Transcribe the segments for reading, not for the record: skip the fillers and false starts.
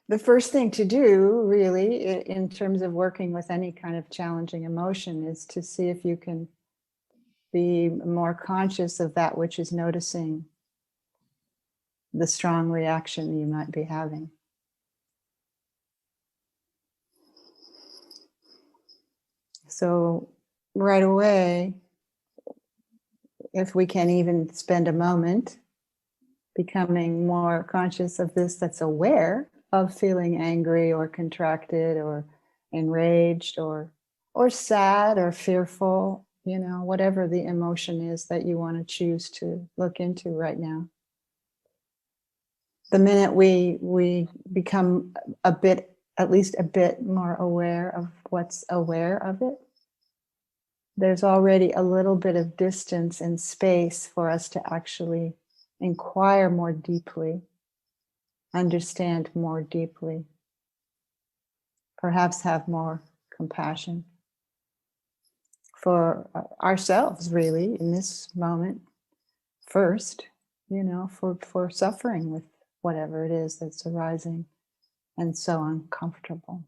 The first thing to do, really, in terms of working with any kind of challenging emotion, is to see if you can be more conscious of that which is noticing the strong reaction you might be having. So, right away, if we can even spend a moment becoming more conscious of this, that's aware of feeling angry or contracted or enraged or sad or fearful, whatever the emotion is that you want to choose to look into right now. The minute we become at least a bit more aware of what's aware of it, there's already a little bit of distance and space for us to actually inquire more deeply, understand more deeply, perhaps have more compassion for ourselves, really, in this moment first, for suffering with whatever it is that's arising and so uncomfortable.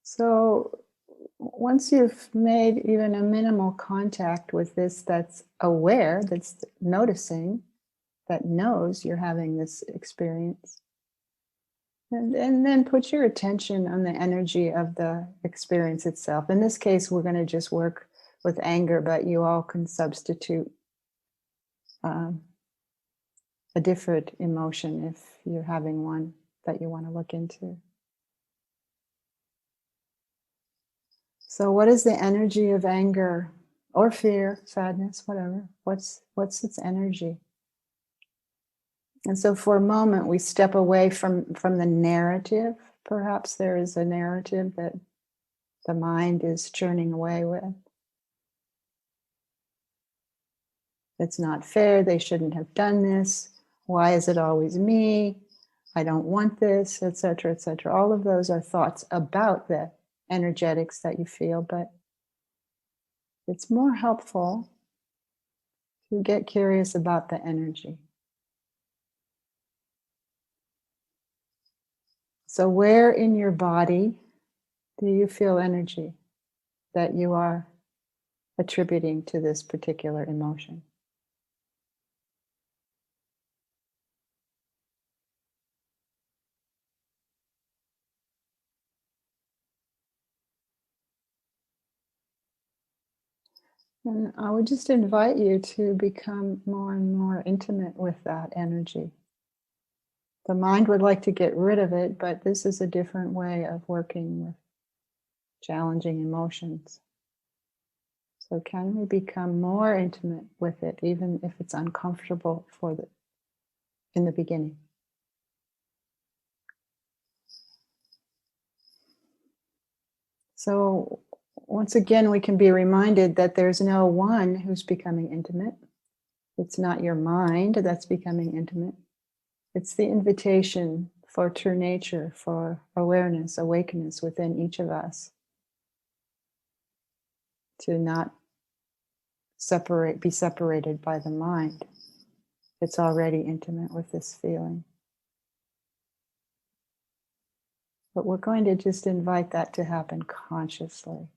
So once you've made even a minimal contact with this that's aware, that's noticing, that knows you're having this experience, and then put your attention on the energy of the experience itself. In this case, we're going to just work with anger, but you all can substitute um, a different emotion if you're having one that you want to look into. So what is the energy of anger or fear, sadness, whatever? What's its energy? And so for a moment, we step away from the narrative. Perhaps there is a narrative that the mind is churning away with. It's not fair. They shouldn't have done this. Why is it always me? I don't want this, etc., etc. All of those are thoughts about the energetics that you feel, but it's more helpful to get curious about the energy. So where in your body do you feel energy that you are attributing to this particular emotion? And I would just invite you to become more and more intimate with that energy. The mind would like to get rid of it, but this is a different way of working with challenging emotions. So can we become more intimate with it, even if it's uncomfortable in the beginning? So once again, we can be reminded that there's no one who's becoming intimate. It's not your mind that's becoming intimate. It's the invitation for true nature, for awareness, awakeness within each of us to not be separated by the mind. It's already intimate with this feeling. But we're going to just invite that to happen consciously.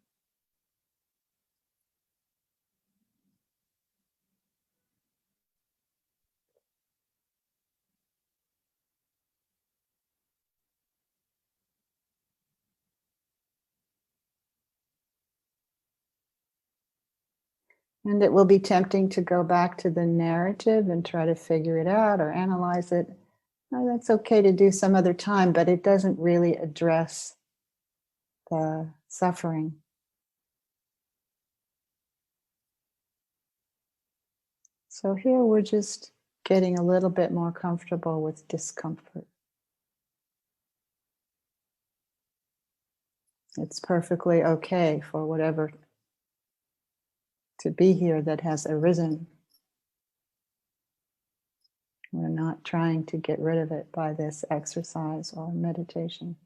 And it will be tempting to go back to the narrative and try to figure it out or analyze it. No, that's okay to do some other time, but it doesn't really address the suffering. So here we're just getting a little bit more comfortable with discomfort. It's perfectly okay for whatever to be here that has arisen. We're not trying to get rid of it by this exercise or meditation.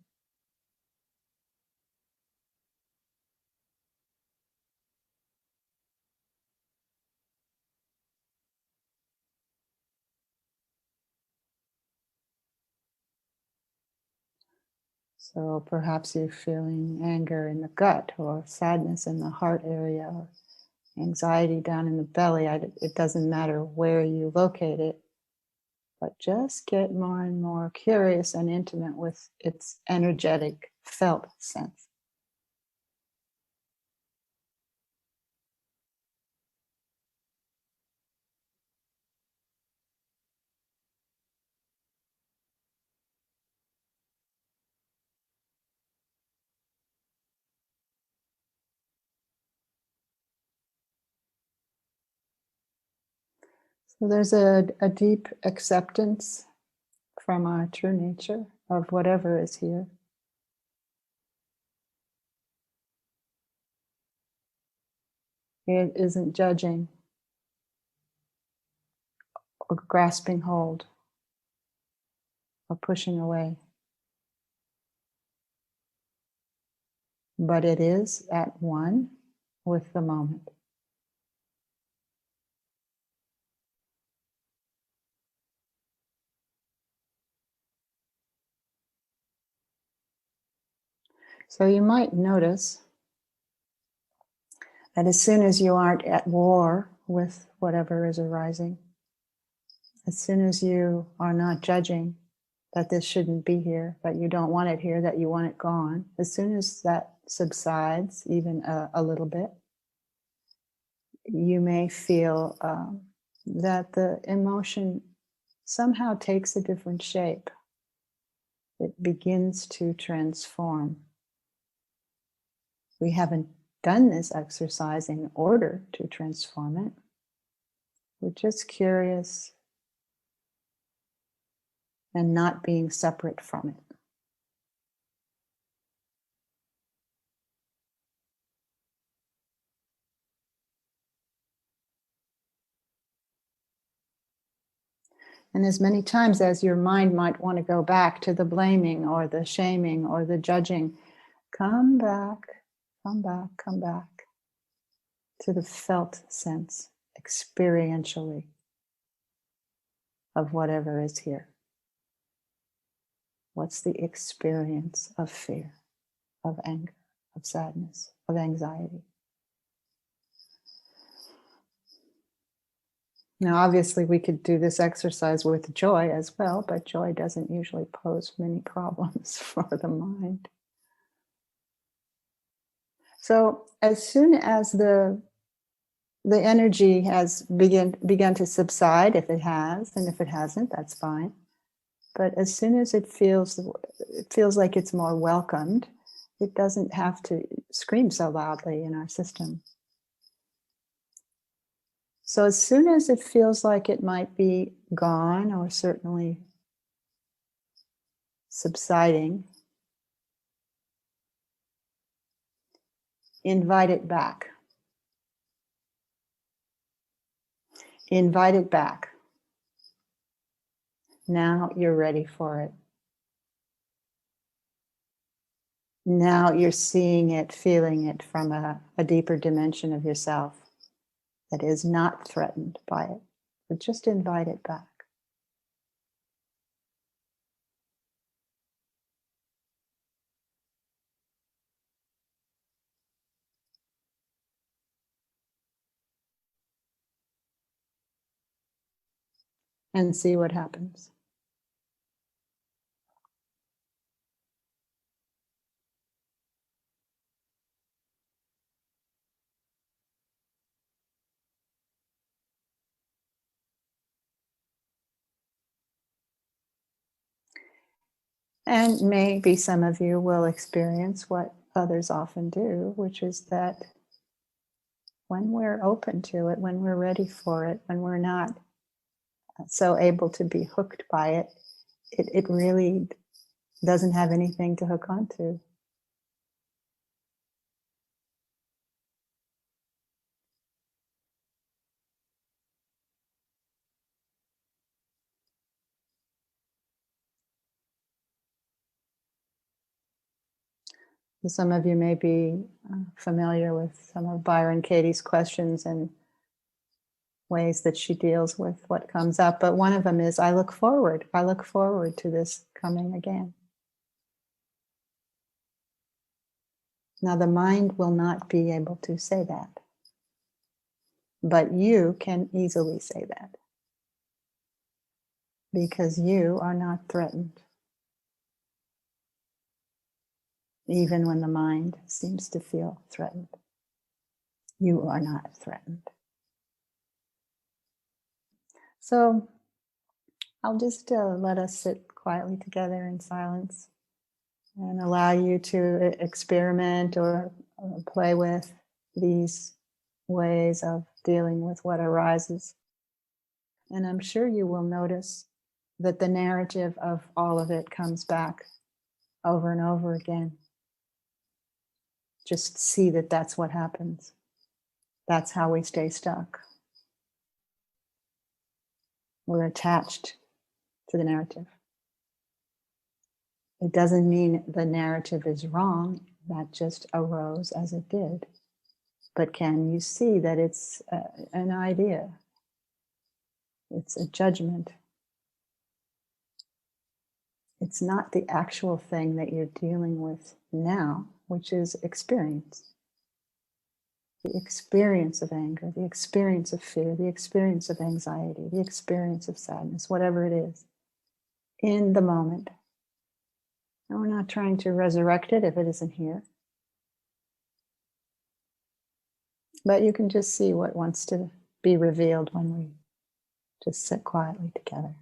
So perhaps you're feeling anger in the gut, or sadness in the heart area, or anxiety down in the belly. It doesn't matter where you locate it, but just get more and more curious and intimate with its energetic, felt sense. So there's a deep acceptance from our true nature of whatever is here. It isn't judging or grasping hold or pushing away, but it is at one with the moment. So you might notice that as soon as you aren't at war with whatever is arising, as soon as you are not judging that this shouldn't be here, that you don't want it here, that you want it gone, as soon as that subsides, even a little bit, you may feel that the emotion somehow takes a different shape. It begins to transform. We haven't done this exercise in order to transform it. We're just curious and not being separate from it. And as many times as your mind might want to go back to the blaming or the shaming or the judging, come back, come back, come back to the felt sense, experientially, of whatever is here. What's the experience of fear, of anger, of sadness, of anxiety? Now, obviously, we could do this exercise with joy as well, but joy doesn't usually pose many problems for the mind. So, as soon as the energy has begun to subside, if it has, and if it hasn't, that's fine. But as soon as it feels like it's more welcomed, it doesn't have to scream so loudly in our system. So as soon as it feels like it might be gone, or certainly subsiding, invite it back. Invite it back. Now you're ready for it. Now you're seeing it, feeling it from a deeper dimension of yourself that is not threatened by it. But just invite it back. And see what happens. And maybe some of you will experience what others often do, which is that when we're open to it, when we're ready for it, when we're not so able to be hooked by it, it really doesn't have anything to hook onto. Some of you may be familiar with some of Byron Katie's questions and ways that she deals with what comes up. But one of them is, I look forward to this coming again. Now, the mind will not be able to say that, but you can easily say that because you are not threatened, even when the mind seems to feel threatened. You are not threatened. So I'll just let us sit quietly together in silence and allow you to experiment or play with these ways of dealing with what arises. And I'm sure you will notice that the narrative of all of it comes back over and over again. Just see that that's what happens. That's how we stay stuck. We're attached to the narrative. It doesn't mean the narrative is wrong. That just arose as it did. But can you see that it's an idea? It's a judgment. It's not the actual thing that you're dealing with now, which is experience. The experience of anger, the experience of fear, the experience of anxiety, the experience of sadness, whatever it is, in the moment. And we're not trying to resurrect it if it isn't here. But you can just see what wants to be revealed when we just sit quietly together.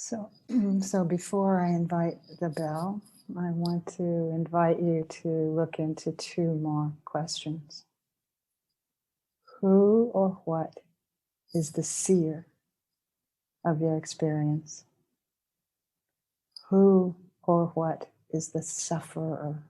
So before I invite the bell, I want to invite you to look into two more questions. Who or what is the seer of your experience? Who or what is the sufferer